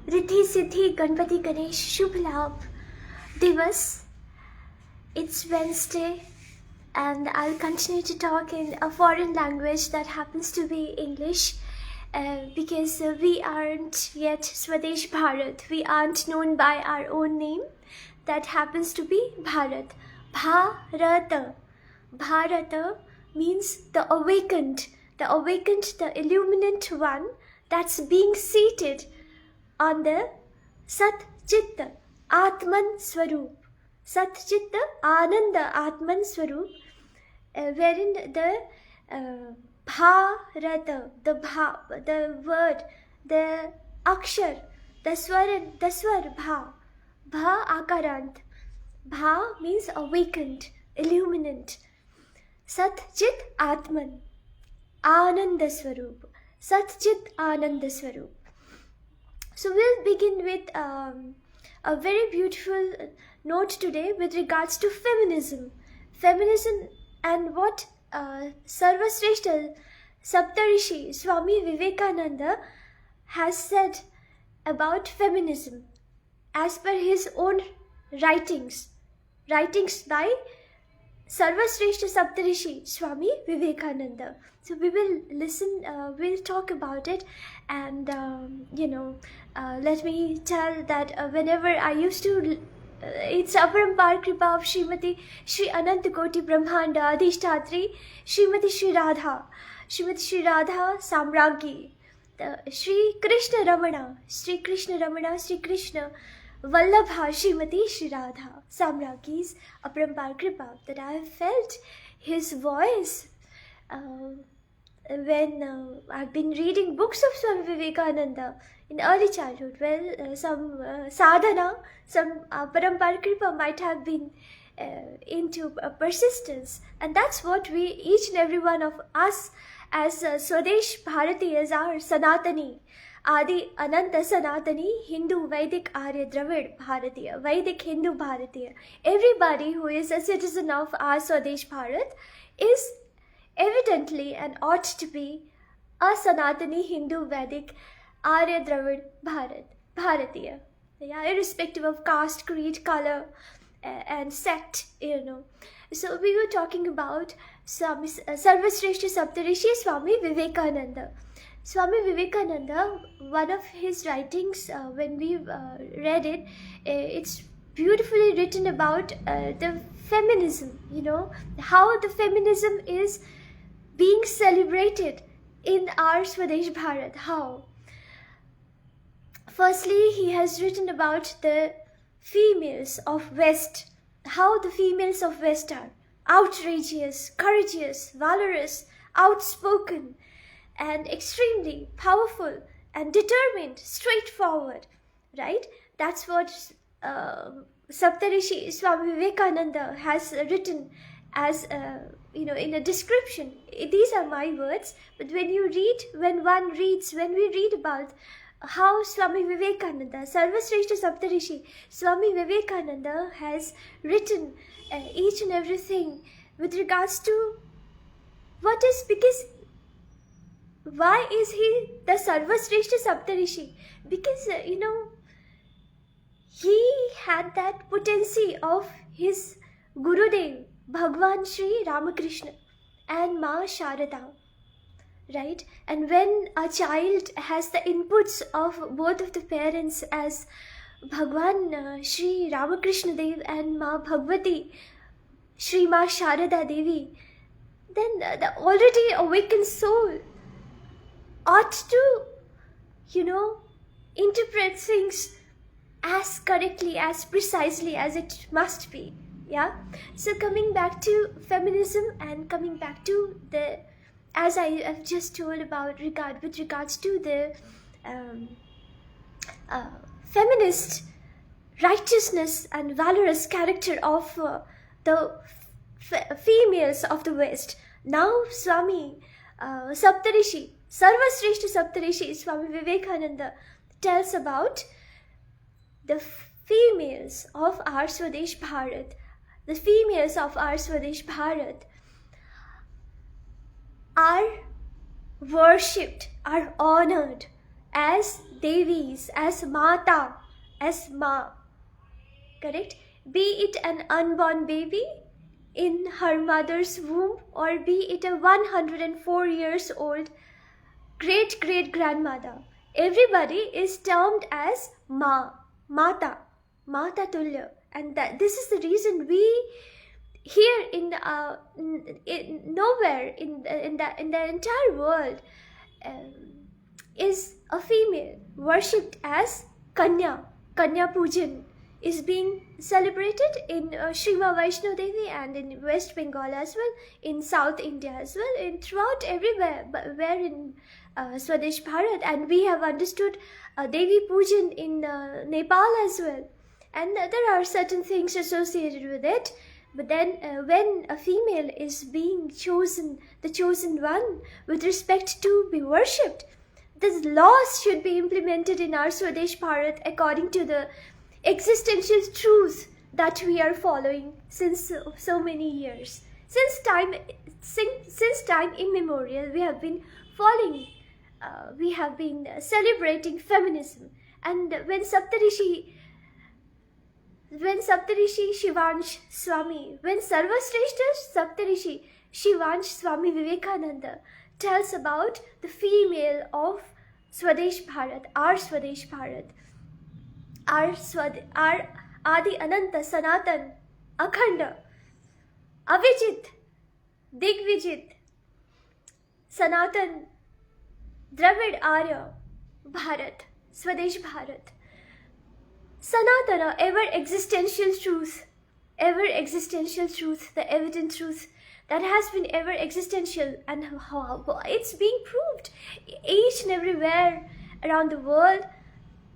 रिद्धि सिद्धि गणपति गणेश शुभ लाभ दिवस. It's Wednesday and I'll continue to talk in a foreign language that happens to be English because we aren't yet Swadesh Bharat. We aren't known by our own name that happens to be Bharat. Bharata. Bharata means the awakened, the illuminant one that's being seated on the Sat Chitta Atman Swarup. Sat Chitta Ananda Atman Swarup, wherein the Bharata, the word, the Akshar, the swar Bha Akarant. Bha means awakened, illuminant. Sat Chit Atman, Ananda Swarup. Sat Chit Ananda Swarup. So we'll begin with a very beautiful note today with regards to feminism. Feminism and what Sarvasreshta Saptarishi Swami Vivekananda has said about feminism as per his own writings by Sarvasreshta Saptarishi Swami Vivekananda. So we will listen, we'll talk about it, and let me tell that whenever I used to, it's Aparampar Kripa of Srimati Shri Anant Koti Brahmanda Adhishtatri Srimati Shri Radha Samragi, Shri Krishna Ramana Shri Krishna Vallabha Srimati Shri Radha Samragi's Aparampar Kripa, that I have felt his voice when I've been reading books of Swami Vivekananda in early childhood. Well, some sadhana, some Parampar Kripa might have been into persistence, and that's what we, each and every one of us as Swadesh Bharatiyas are. Sanatani, Adi Ananta Sanatani, Hindu, Vedic, Arya, Dravid, Bharatiya, Vedic, Hindu, Bharatiya. Everybody who is a citizen of our Swadesh Bharat is evidently and ought to be a Sanatani, Hindu, Vedic, Arya, Dravid, Bharatiya. Yeah, irrespective of caste, creed, color, and sect, So we were talking about Sarvasreshta Saptarishi Swami Vivekananda. Swami Vivekananda, one of his writings, when we read it, it's beautifully written about the feminism, how the feminism is being celebrated in our Swadesh Bharat. How? Firstly, he has written about the females of West, how the females of West are outrageous, courageous, valorous, outspoken, and extremely powerful and determined, straightforward, right? That's what Saptarishi Swami Vivekananda has written as in a description. These are my words, but when we read about how Swami Vivekananda, Sarvasreshta Saptarishi Swami Vivekananda has written each and everything with regards to what is, because why is he the Sarvasreshta Saptarishi? Because he had that potency of his Gurudev, Bhagwan Sri Ramakrishna and Ma Sharada, right? And when a child has the inputs of both of the parents as Bhagwan Sri Ramakrishna Dev and Ma Bhagwati Sri Ma Sharada Devi, then the already awakened soul ought to, interpret things as correctly, as precisely as it must be. Yeah. So coming back to feminism and coming back to the, as I have just told about with regards to the feminist righteousness and valorous character of the females of the West. Now Swami Saptarishi, Sarvasreshta Saptarishi Swami Vivekananda tells about the females of our Swadesh Bharat. The females of our Swadesh Bharat are worshipped, are honored as Devis as Mata, as Ma, correct? Be it an unborn baby in her mother's womb, or be it a 104 years old great great grandmother, everybody is termed as Ma, Mata, Mata Tulya. And that this is the reason we here nowhere in the entire world um, is a female worshipped as Kanya. Kanya Pujan is being celebrated in Shrima Vaishno Devi and in West Bengal as well, in South India as well, and throughout everywhere, where in Swadesh Bharat. And we have understood Devi Pujan in Nepal as well. And there are certain things associated with it. But then when a female is being chosen, the chosen one, with respect to be worshipped, the laws should be implemented in our Swadesh Bharat according to the existential truth that we are following since so many years. Since time immemorial, we have been following, we have been celebrating feminism. And when Saptarishi Shivansh Swami, when Sarvashreshta Saptarishi Shivansh Swami Vivekananda tells about the female of Swadesh Bharat, our Swadesh Bharat, our Adi Ananta Sanatan Akhanda Avijit Digvijit Sanatan Dravid Arya Bharat, Swadesh Bharat, Sanatana, ever existential truth, the evident truth that has been ever existential, and how it's being proved each and everywhere around the world.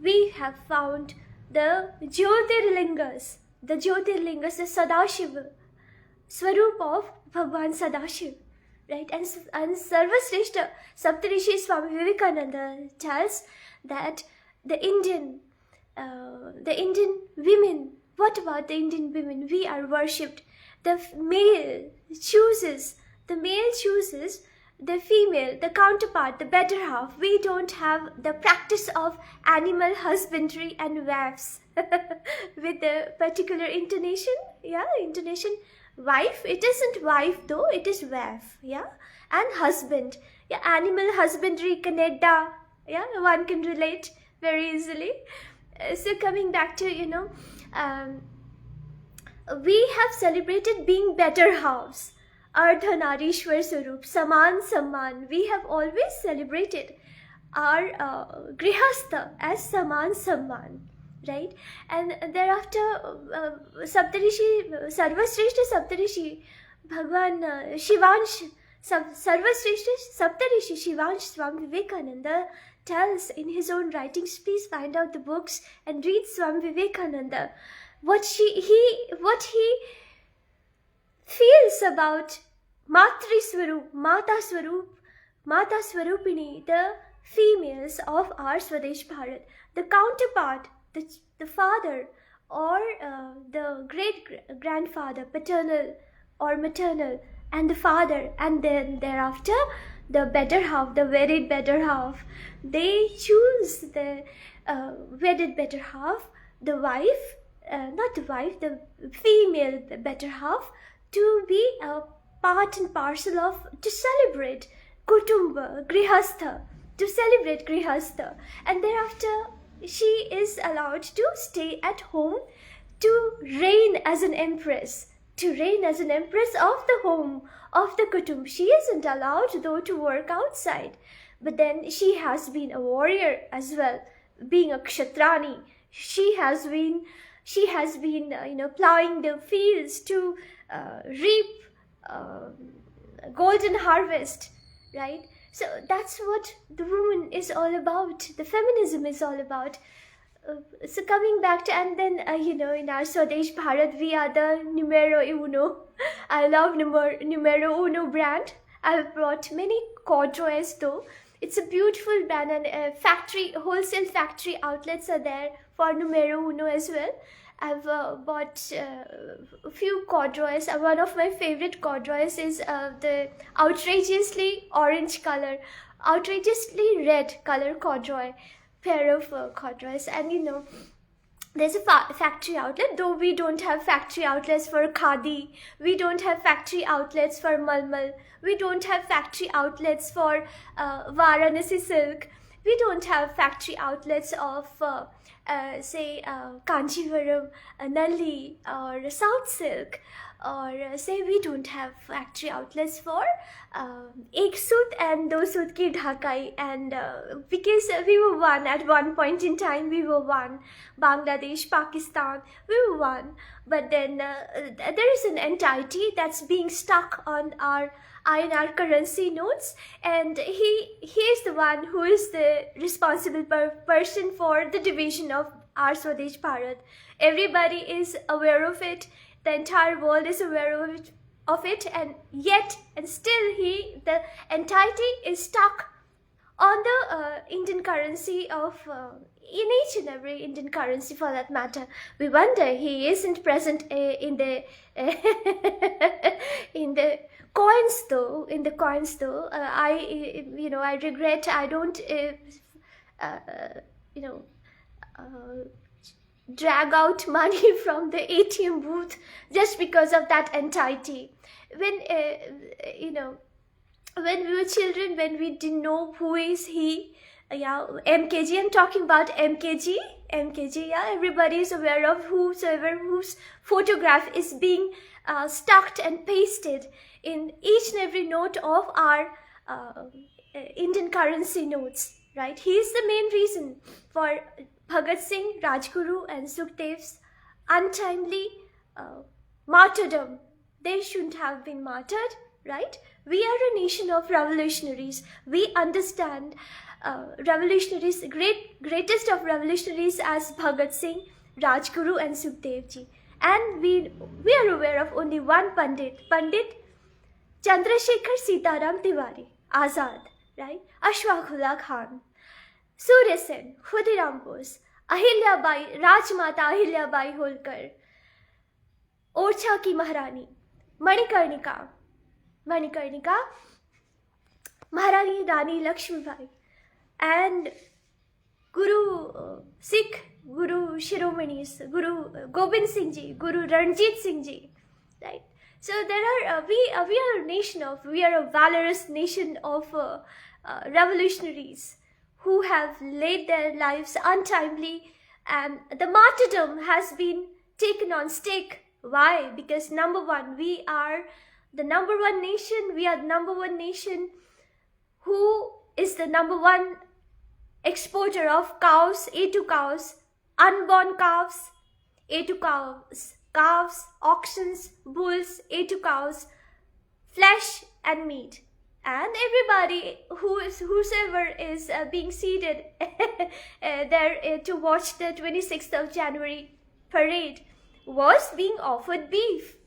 We have found the Jyotirlingas, the Sadashiva, Swarup of Bhagwan Sadashiv, right? And Sarvashreshta Saptarishi Swami Vivekananda tells that the Indian women, what about the Indian women? We are worshipped. The male chooses the female, the counterpart, the better half. We don't have the practice of animal husbandry and wives with a particular intonation. Wife, it isn't wife though, it is wife. And husband. Animal husbandry, Canada. One can relate very easily. So coming back to, we have celebrated being better halves. Ardha Narishwar Swarup, Saman Samman. We have always celebrated our Grihastha as Saman Samman, right? And thereafter, Sarvashreshta Saptarishi, Bhagwan Shivansh, Sarvashreshta Saptarishi Shivansh Swami Vivekananda tells in his own writings. Please find out the books and read Swami Vivekananda. What he feels about Matri Swarup, Mata Swarupini, the females of our Swadesh Bharat, the counterpart, the father or the great grandfather, paternal or maternal, and the father, and then thereafter the better half, the wedded better half. They choose the wedded better half, the wife, the female better half, to be a part and parcel of, to celebrate Kutumba, Grihastha, and thereafter she is allowed to stay at home to reign as an empress of the home, of the Kutumb. She isn't allowed though to work outside, but then she has been a warrior as well, being a Kshatrani. She has been plowing the fields to reap golden harvest, right? So that's what the woman is all about, the feminism is all about. So coming back to, and then in our Swadesh Bharat, we are the numero uno. I love numero uno brand. I've brought many corduroys though. It's a beautiful brand, and wholesale factory outlets are there for numero uno as well. I've bought a few corduroys. One of my favorite corduroys is the outrageously red color corduroy. pair of corduroys. And there's a factory outlet, though we don't have factory outlets for khadi, we don't have factory outlets for malmal, we don't have factory outlets for Varanasi silk, we don't have factory outlets of say Kanchivaram Nalli or South silk, or say we don't have factory outlets for ek suit and do suit ki dhakai. And because we were one at one point in time, we were one, Bangladesh, Pakistan, we were one, but then there is an entity that's being stuck on our INR currency notes, and he is the one who is the responsible person for the division of our Swadesh Bharat. Everybody is aware of it, the entire world is aware of it, and yet and still the entity is stuck on the Indian currency of in each and every Indian currency for that matter. We wonder he isn't present in the in the coins though. I regret I don't drag out money from the ATM booth just because of that entity. When when we were children, when we didn't know who is he, MKG, I'm talking about MKG, everybody is aware of whosoever whose photograph is being stuck and pasted in each and every note of our Indian currency notes, right? He is the main reason for Bhagat Singh, Rajguru and Sukhdev's untimely martyrdom. They shouldn't have been martyred, right? We are a nation of revolutionaries. We understand revolutionaries, greatest of revolutionaries as Bhagat Singh, Rajguru and Sukhdev ji. And we are aware of only one Pandit Chandrasekhar Sitaram Tiwari, Azad, right? Ashfaq Ullah Khan, Surya Sen, Khudiram Bose, Ahilyabai, Rajmata Ahilyabai Holkar, Orchha ki Maharani, Manikarnika, Maharani Rani Lakshmibai, and Sikh Guru Shiromanis, Guru Gobind Singh Ji, Guru Ranjit Singh Ji, right? So there are we are a valorous nation of revolutionaries who have laid their lives untimely, and the martyrdom has been taken on stake. Why? Because number one, we are the number one nation. We are the number one nation who is the number one exporter of cows, A2 cows, unborn calves, A2 calves, auctions, bulls, A2 cows, flesh and meat. And everybody whosoever is being seated there to watch the 26th of January parade was being offered beef.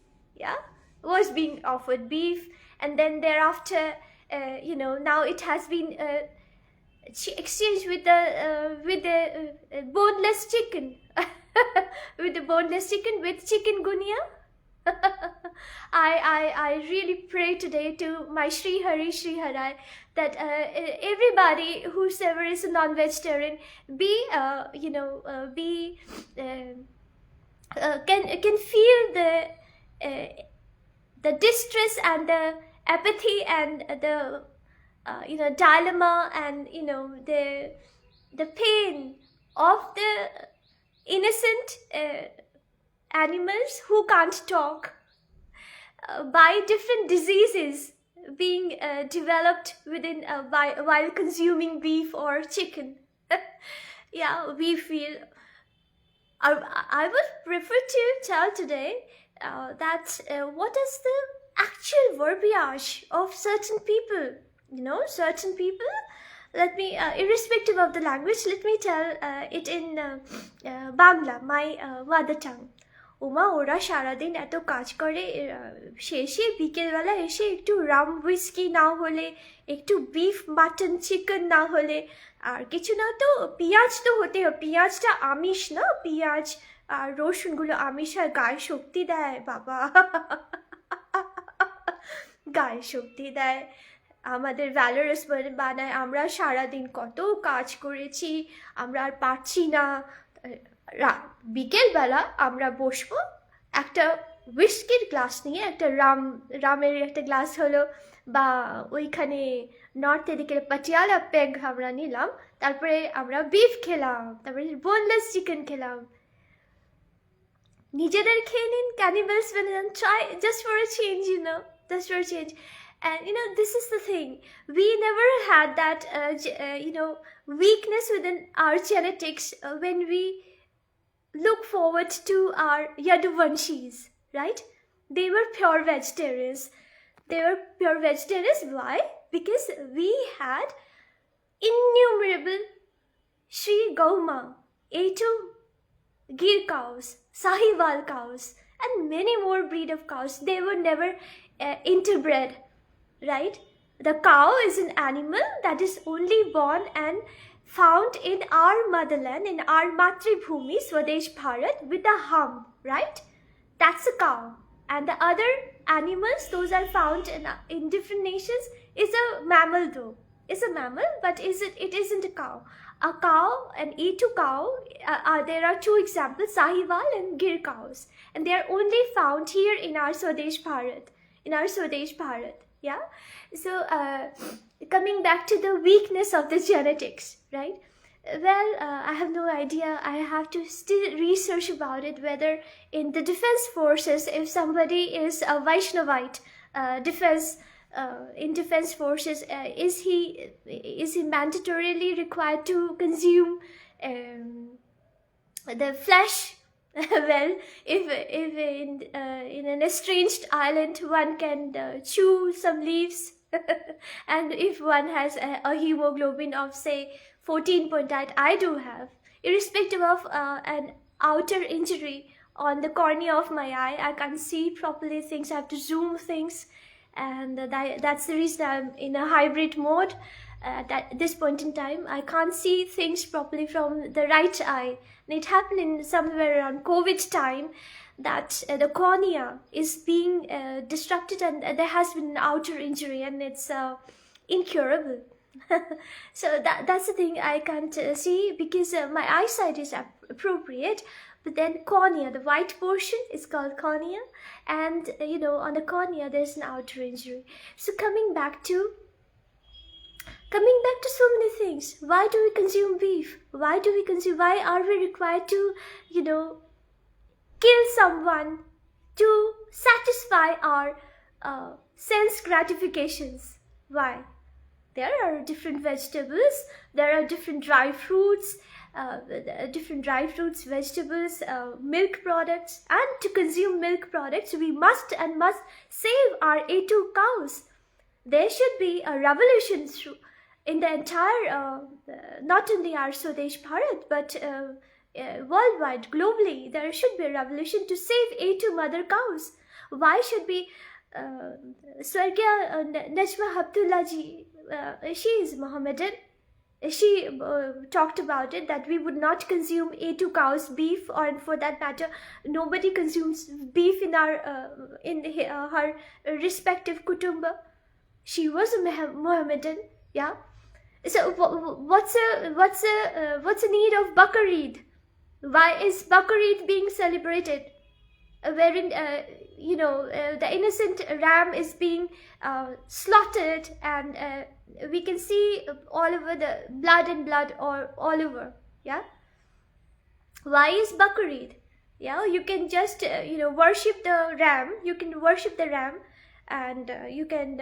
Was being offered beef, and then thereafter, now it has been exchanged with the boneless chicken, with chikungunya. I really pray today to my Sri Hari that everybody whosoever is a non-vegetarian can feel the distress and the apathy and the dilemma and the pain of the innocent animals who can't talk by different diseases being developed within while consuming beef or chicken. We feel I would prefer to tell today that what is the actual verbiage of certain people. Certain people, let me, irrespective of the language, let me tell it in Bangla, my mother tongue. ওরা সারাদিন এত কাজ করে, শেষে বিকেলবেলা এসে একটু Ram whisky না হলে, একটু বিফ মাটন চিকেন না হলে আর কিছু না, তো পেঁয়াজ তো হতে হবে। পেঁয়াজটা আমিষ না, পেঁয়াজ আর রসুনগুলো আমিষ, আর গায়ে শক্তি দেয় বাবা, গায়ে শক্তি দেয়। আমাদের ভ্যালোরাস বানায়, আমরা সারাদিন কত কাজ করেছি, আমরা আর পারছি না, বিকেলবেলা আমরা বসবো একটা হুইস্কির গ্লাস নিয়ে, একটা রামের একটা গ্লাস হলো, বা ওইখানে নর্থ এদিকে পাটিয়ালা পেগ আমরা নিলাম, তারপরে আমরা বিফ খেলাম, তারপরে বোনলেস চিকেন খেলাম। নিজেদের খেয়ে নিন, ক্যানিবালস বানান, try just for a change, just for a change. And this is the thing, we never had that weakness within our genetics when we look forward to our Yaduvanshis, right? They were pure vegetarians. Why? Because we had innumerable Sri Gauma, A2 Gir cows, Sahiwal cows, and many more breed of cows. They were never interbred, right? The cow is an animal that is only born and found in our motherland, in our Matribhumi, Swadesh Bharat, with a hum, right? That's a cow. And the other animals, those are found in different nations, is a mammal though. It's a mammal, but it isn't a cow. A cow, an A2 cow, there are two examples, Sahiwal and Gir cows. And they are only found here in our Swadesh Bharat. Yeah? So, coming back to the weakness of the genetics, right? Well, I have no idea. I have to still research about it, whether in the defense forces, if somebody is a Vaishnavite in defense forces, is he mandatorily required to consume the flesh? Well, if in an estranged island one can chew some leaves, and if one has a hemoglobin of say 14.8, I do have, irrespective of an outer injury on the cornea of my eye, I can't see properly things, I have to zoom things, and that's the reason I'm in a hybrid mode. At this point in time, I can't see things properly from the right eye. And it happened in somewhere around COVID time that the cornea is being disrupted, and there has been an outer injury, and it's incurable. So that's the thing, I can't see because my eyesight is appropriate, but then cornea, the white portion is called cornea, and on the cornea there's an outer injury. So coming back to so many things, why do we consume beef? Why are we required to kill someone to satisfy our sense gratifications? Why? There are different vegetables, there are different dry fruits, vegetables, milk products, and to consume milk products we must save our A2 cows. There should be a revolution in the entire, not only our Swadesh Bharat, but worldwide, globally, there should be a revolution to save A2 mother cows. Why should be Swargya Najma Abdullah ji, she is Mohammedan, she talked about it, that we would not consume A2 cows beef, or for that matter nobody consumes beef in our her respective kutumba. She was a Mohammedan, yeah. So what's the need of Baqar-Eid? Why is Baqar-Eid being celebrated, wherein the innocent ram is being slaughtered, and we can see all over the blood or all over, yeah. Why is Baqar-Eid? Yeah, you can just worship the ram, and you can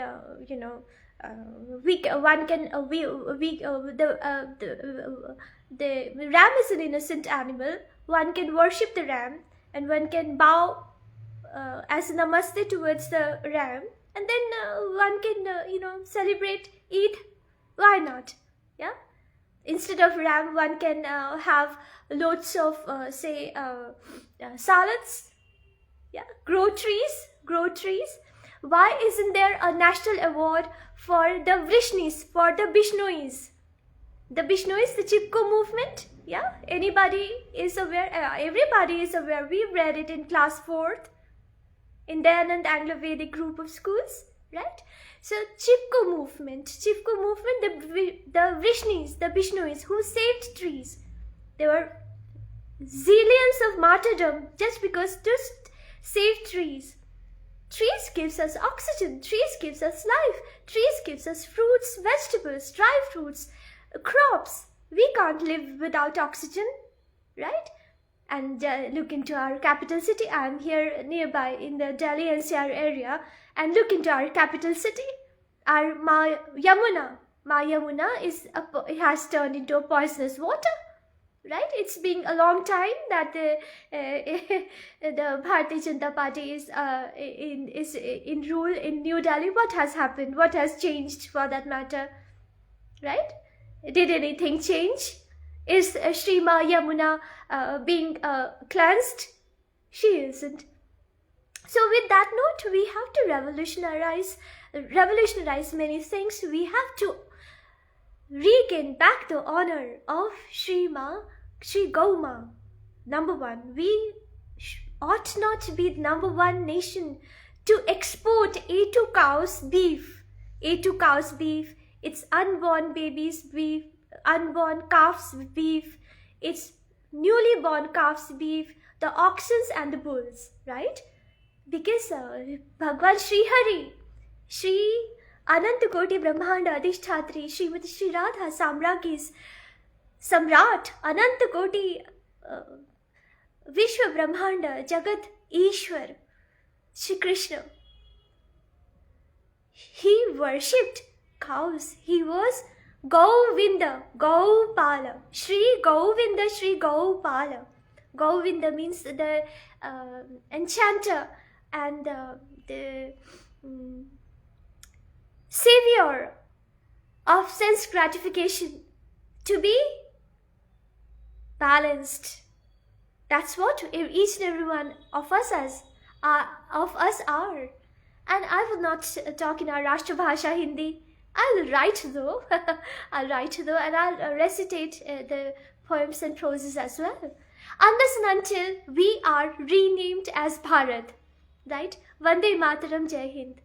the ram is an innocent animal, one can worship the ram, and one can bow as a namaste towards the ram, and then one can celebrate Eid. Why not? Yeah, instead of ram one can have loads of salads, yeah, grow trees. Why isn't there a national award for the Vrishnis, for the Bishnois? The Bishnois, the Chipko movement, yeah, everybody is aware, we read it in class 4th in Dayanand Anglo-Vedic group of schools, right? So Chipko movement, the Vishnuis who saved trees. There were zillions of martyrdom just because just save trees. Trees gives us oxygen, trees gives us life, trees gives us fruits, vegetables, dry fruits, crops. We can't live without oxygen, right? And look into our capital city. I'm here nearby in the Delhi NCR area, and look into our capital city. Our Ma Yamuna has turned into a poisonous water. Right? It's been a long time that the Bharatiya Janata Party is in rule in New Delhi. What has happened? What has changed for that matter? Right? Did anything change? Is Shri Ma Yamuna being cleansed? She isn't. So with that note, we have to revolutionize many things. We have to regain back the honor of Shri Gauma. Number one, we ought not to be the number one nation to export A2 cows beef. A2 cows beef, it's unborn babies beef, unborn calves beef, it's newly born calves beef, the oxen and the bulls, right? Because Bhagwan Sri Hari, Shri Ananta Koti Brahmanda Adhishtatri, Srimati Shri Radha Samragi's Samrat, Ananta Koti Vishwa Brahmanda Jagat Ishwar, Shri Krishna. He worshipped cows. He was Govinda, Gopala, Shri Govinda, Shri Gopala. Govinda means the enchanter and the savior of sense gratification. To be balanced. That's what each and every one of us are. And I will not talk in our Rashtra Bhasha Hindi. I will write though. I'll write though, and I'll recitate the poems and proses as well. Unless and until we are renamed as Bharat, right? Vande Mataram, Jai Hind.